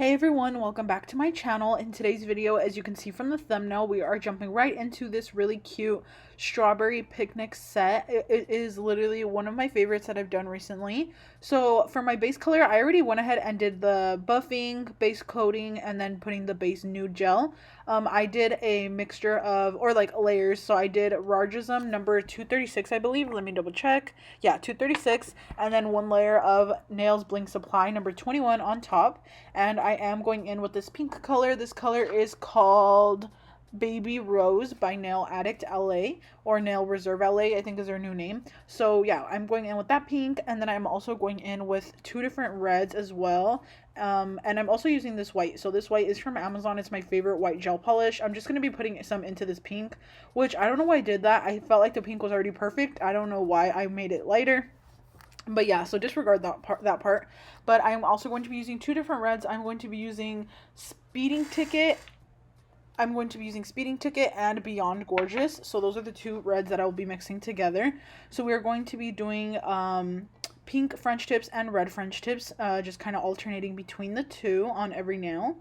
Hey everyone, welcome back to my channel. In today's video, as you can see from the thumbnail, we are jumping right into this really cute strawberry picnic set. It is literally one of my favorites that I've done recently. So for my base color, I already went ahead and did the buffing, base coating, and then putting the base nude gel. I did a mixture of, or like layers, so I did rarjsm number 236, I believe. Let me double check. Yeah, 236, and then one layer of Nails Bling Supply number 21 on top. And I am going in with this pink color. This color is called Baby Rose by Nail Addict LA, or Nail Reserve LA, I think is their new name. So yeah, I'm going in with that pink, and then I'm also going in with two different reds as well. And I'm also using this white. So this white is from Amazon. It's my favorite white gel polish. I'm just going to be putting some into this pink, which I don't know why I did that. I felt like the pink was already perfect. I don't know why I made it lighter. But yeah, so disregard that part. But I'm also going to be using two different reds. I'm going to be using Speeding Ticket. I'm going to be using Speeding Ticket and Beyond Gorgeous. So those are the two reds that I will be mixing together. So we are going to be doing pink French tips and red French tips, just kind of alternating between the two on every nail.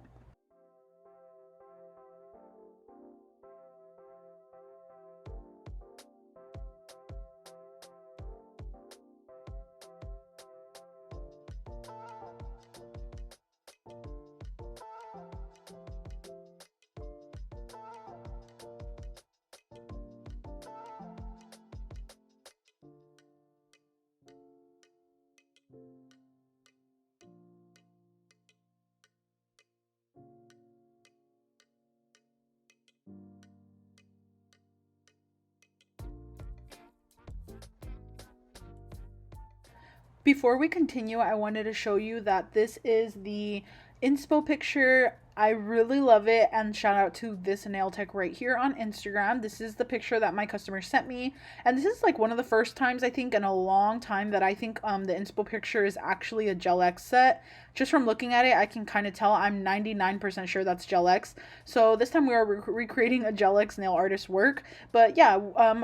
Before we continue, I wanted to show you that this is the inspo picture. I really love it, and shout out to this nail tech right here on Instagram. This is the picture that my customer sent me, and this is like one of the first times I think in a long time that I think the inspo picture is actually a Gel X set. Just from looking at it, I can kind of tell. I'm 99% sure that's Gel X. So this time we are recreating a Gel X nail artist work. But yeah,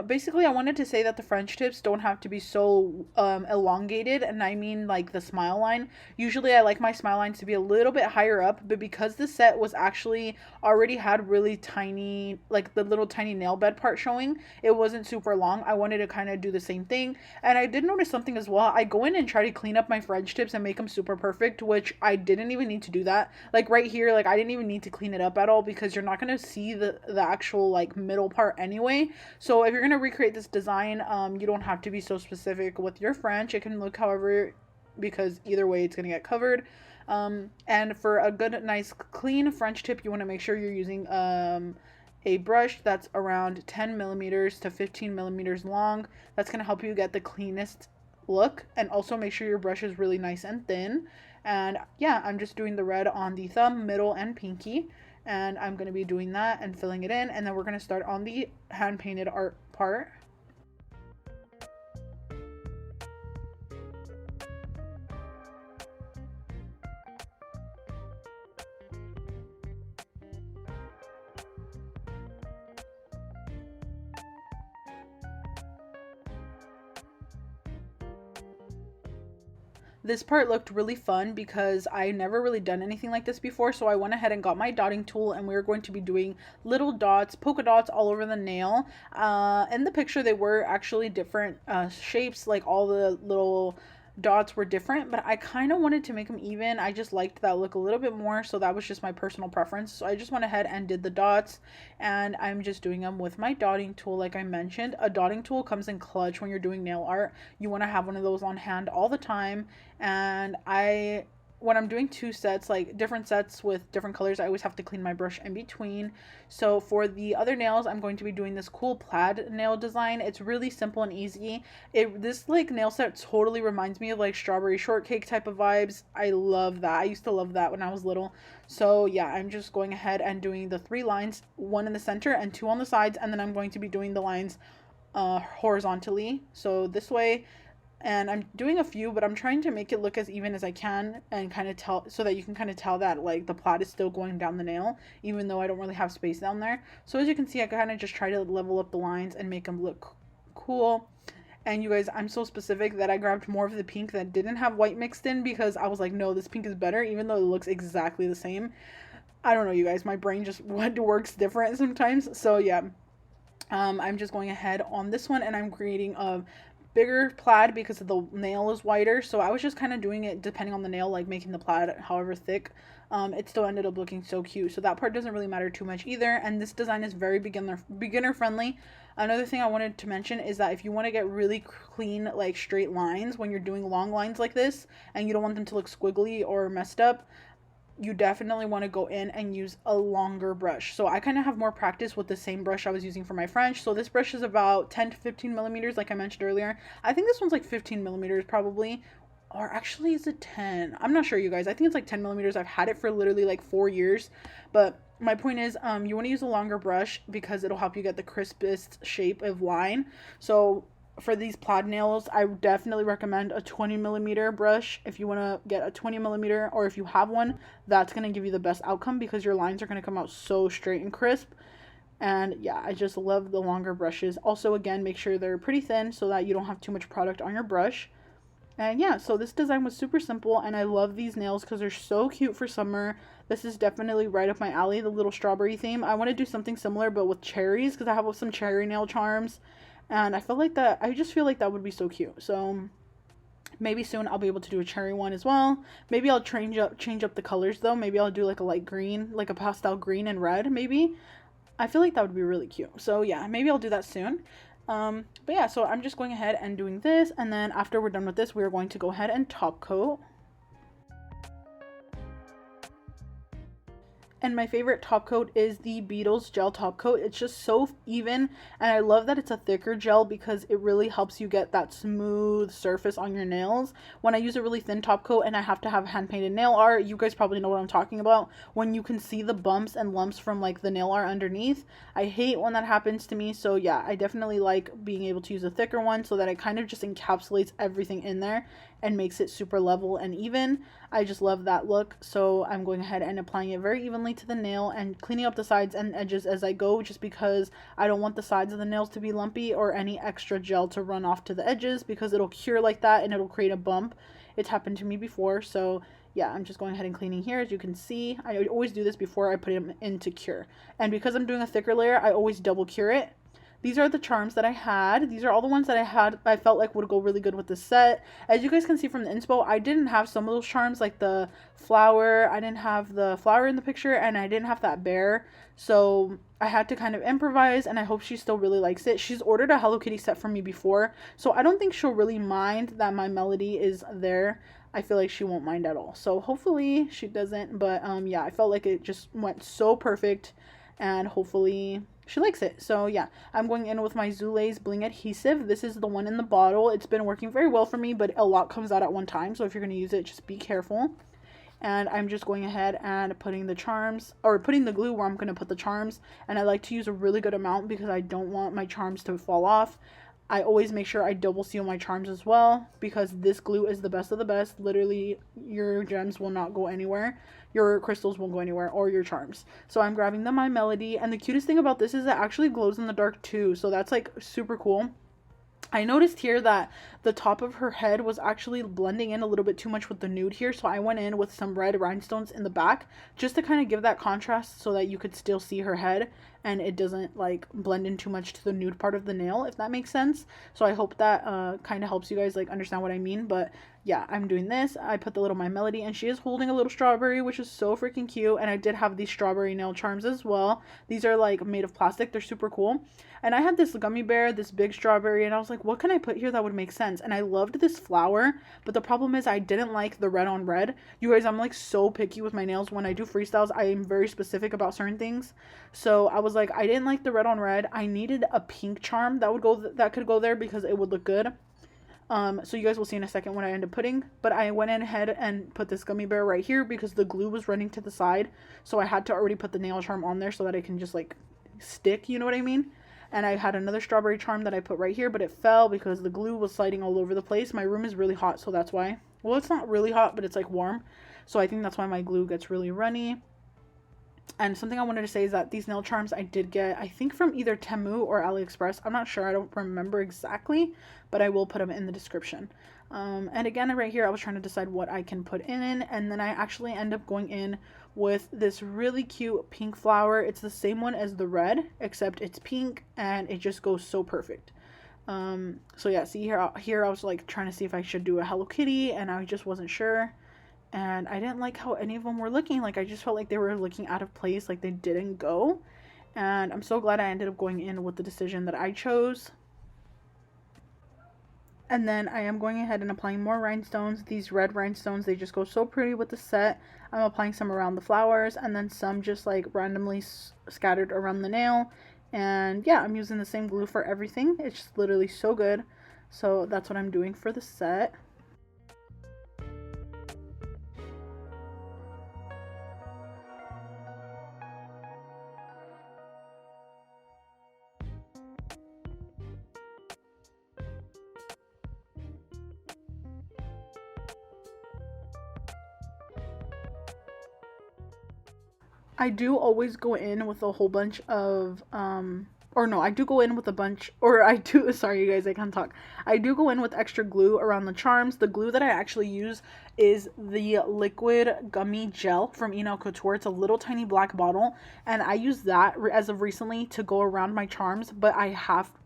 basically I wanted to say that the French tips don't have to be so elongated, and I mean like the smile line. Usually I like my smile lines to be a little bit higher up, but because the set was actually already had really tiny, like the little tiny nail bed part showing, it wasn't super long. I wanted to kind of do the same thing. And I did notice something as well. I go in and try to clean up my French tips and make them super perfect, which I didn't even need to do that. Like right here, like I didn't even need to clean it up at all, because you're not going to see the actual like middle part anyway. So if you're going to recreate this design, you don't have to be so specific with your French. It can look however, because either way it's going to get covered. And for a good, nice, clean French tip, you want to make sure you're using a brush that's around 10 millimeters to 15 millimeters long. That's going to help you get the cleanest look, and also make sure your brush is really nice and thin. And yeah, I'm just doing the red on the thumb, middle, and pinky, and I'm going to be doing that and filling it in, and then we're going to start on the hand painted art part. This part looked really fun because I never really done anything like this before, so I went ahead and got my dotting tool, and we were going to be doing little dots, polka dots all over the nail. In the picture they were actually different shapes, like all the little dots were different, but I kind of wanted to make them even. I just liked that look a little bit more, so that was just my personal preference. So I just went ahead and did the dots, and I'm just doing them with my dotting tool. Like I mentioned, a dotting tool comes in clutch when you're doing nail art. You want to have one of those on hand all the time. And when I'm doing two sets, like different sets with different colors, I always have to clean my brush in between. So for the other nails, I'm going to be doing this cool plaid nail design. It's really simple and easy. This like nail set totally reminds me of like strawberry shortcake type of vibes. I love that. I used to love that when I was little. So yeah, I'm just going ahead and doing the 3 lines, 1 in the center and 2 on the sides, and then I'm going to be doing the lines horizontally, so this way. And I'm doing a few, but I'm trying to make it look as even as I can, and kind of tell, so that you can kind of tell that like the plaid is still going down the nail, even though I don't really have space down there. So as you can see, I kind of just try to level up the lines and make them look cool. And you guys, I'm so specific that I grabbed more of the pink that didn't have white mixed in, because I was like, no, this pink is better, even though it looks exactly the same. I don't know, you guys, my brain just works different sometimes. So yeah, I'm just going ahead on this one, and I'm creating a bigger plaid because the nail is wider. So I was just kind of doing it depending on the nail, like making the plaid however thick. It still ended up looking so cute. So that part doesn't really matter too much either. And this design is very beginner friendly. Another thing I wanted to mention is that if you want to get really clean, like straight lines when you're doing long lines like this, and you don't want them to look squiggly or messed up, you definitely want to go in and use a longer brush. So I kind of have more practice with the same brush I was using for my French. So this brush is about 10 to 15 millimeters, like I mentioned earlier. I think this one's like 15 millimeters probably. Or actually, is it 10? I'm not sure, you guys. I think it's like 10 millimeters. I've had it for literally like 4 years. But my point is, you want to use a longer brush because it'll help you get the crispest shape of line. So for these plaid nails, I definitely recommend a 20 millimeter brush. If you want to get a 20 millimeter, or if you have one, that's going to give you the best outcome because your lines are going to come out so straight and crisp. And yeah, I just love the longer brushes. Also, again, make sure they're pretty thin so that you don't have too much product on your brush. And yeah, so this design was super simple, and I love these nails because they're so cute for summer. This is definitely right up my alley, the little strawberry theme. I want to do something similar but with cherries because I have some cherry nail charms. And I just feel like that would be so cute. So maybe soon I'll be able to do a cherry one as well. Maybe I'll change up the colors though. Maybe I'll do like a light green, like a pastel green and red maybe. I feel like that would be really cute. So yeah, maybe I'll do that soon. But yeah, so I'm just going ahead and doing this, and then after we're done with this, we're going to go ahead and top coat. And my favorite top coat is the Beetles gel top coat. It's just so even, and I love that it's a thicker gel because it really helps you get that smooth surface on your nails. When I use a really thin top coat and I have to have hand painted nail art, you guys probably know what I'm talking about. When you can see the bumps and lumps from like the nail art underneath, I hate when that happens to me. So yeah, I definitely like being able to use a thicker one so that it kind of just encapsulates everything in there and makes it super level and even. I just love that look. So I'm going ahead and applying it very evenly to the nail and cleaning up the sides and edges as I go, just because I don't want the sides of the nails to be lumpy or any extra gel to run off to the edges, because it'll cure like that and it'll create a bump. It's happened to me before. So yeah, I'm just going ahead and cleaning here. As you can see, I always do this before I put them into cure. And because I'm doing a thicker layer, I always double cure it. These are the charms that I had. These are all the ones that I felt like would go really good with the set. As you guys can see from the inspo, I didn't have some of those charms, like the flower. I didn't have the flower in the picture, and I didn't have that bear. So I had to kind of improvise, and I hope she still really likes it. She's ordered a Hello Kitty set from me before, so I don't think she'll really mind that my melody is there. I feel like she won't mind at all. So hopefully she doesn't. But yeah, I felt like it just went so perfect, and hopefully she likes it. So yeah, I'm going in with my Zulays Bling adhesive. This is the one in the bottle. It's been working very well for me, but a lot comes out at one time. So if you're going to use it, just be careful. And I'm just going ahead and putting the charms, or putting the glue where I'm going to put the charms. And I like to use a really good amount because I don't want my charms to fall off. I always make sure I double seal my charms as well, because this glue is the best of the best. Literally, your gems will not go anywhere. Your crystals won't go anywhere, or your charms. So I'm grabbing the My Melody, and the cutest thing about this is it actually glows in the dark too. So that's like super cool. I noticed here that the top of her head was actually blending in a little bit too much with the nude here, so I went in with some red rhinestones in the back just to kind of give that contrast so that you could still see her head and it doesn't like blend in too much to the nude part of the nail, if that makes sense. So I hope that kind of helps you guys like understand what I mean. But yeah, I'm doing this. I put the little My Melody, and she is holding a little strawberry, which is so freaking cute. And I did have these strawberry nail charms as well. These are like made of plastic. They're super cool. And I had this gummy bear, this big strawberry, and I was like, what can I put here that would make sense? And I loved this flower, but the problem is I didn't like the red on red. You guys, I'm like so picky with my nails. When I do freestyles, I am very specific about certain things. So I was like, I didn't like the red on red. I needed a pink charm that could go there because it would look good. So you guys will see in a second what I end up putting, but I went in ahead and put this gummy bear right here because the glue was running to the side. So I had to already put the nail charm on there so that it can just like stick, you know what I mean? And I had another strawberry charm that I put right here, but it fell because the glue was sliding all over the place. My room is really hot, so that's why. Well, it's not really hot, but it's like warm. So I think that's why my glue gets really runny. And something I wanted to say is that these nail charms I did get, I think from either Temu or AliExpress. I'm not sure. I don't remember exactly, but I will put them in the description. And again, right here, I was trying to decide what I can put in. And then I actually end up going in with this really cute pink flower. It's the same one as the red, except it's pink and it just goes so perfect. So yeah, see here I was like trying to see if I should do a Hello Kitty, and I just wasn't sure. And I didn't like how any of them were looking. Like, I just felt like they were looking out of place, like they didn't go. And I'm so glad I ended up going in with the decision that I chose. And then I am going ahead and applying more rhinestones. These red rhinestones, they just go so pretty with the set. I'm applying some around the flowers, and then some just like randomly scattered around the nail. And yeah, I'm using the same glue for everything. It's just literally so good. So that's what I'm doing for the set. I do always go in with a whole bunch of, or no, I do go in with a bunch, or I do, sorry you guys, I can't talk. I do go in with extra glue around the charms. The glue that I actually use is the liquid gummy gel from enailcouture. It's a little tiny black bottle, and I use that as of recently to go around my charms, but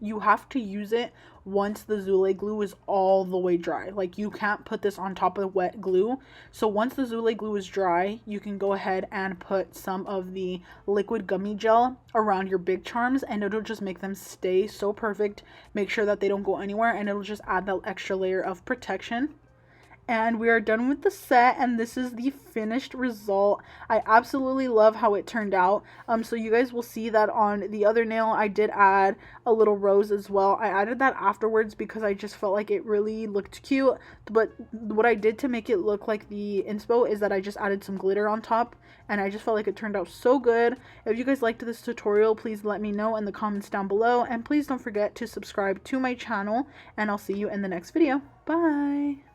you have to use it once the zulay glue is all the way dry. Like, you can't put this on top of wet glue. So once the zulay glue is dry, you can go ahead and put some of the liquid gummy gel around your big charms, and it'll just make them stay so perfect. Make sure that they don't go anywhere, and it'll just add that extra layer of protection. And we are done with the set, and this is the finished result. I absolutely love how it turned out. So you guys will see that on the other nail I did add a little rose as well. I added that afterwards because I just felt like it really looked cute. But what I did to make it look like the inspo is that I just added some glitter on top, and I just felt like it turned out so good. If you guys liked this tutorial, please let me know in the comments down below, and please don't forget to subscribe to my channel, and I'll see you in the next video. Bye!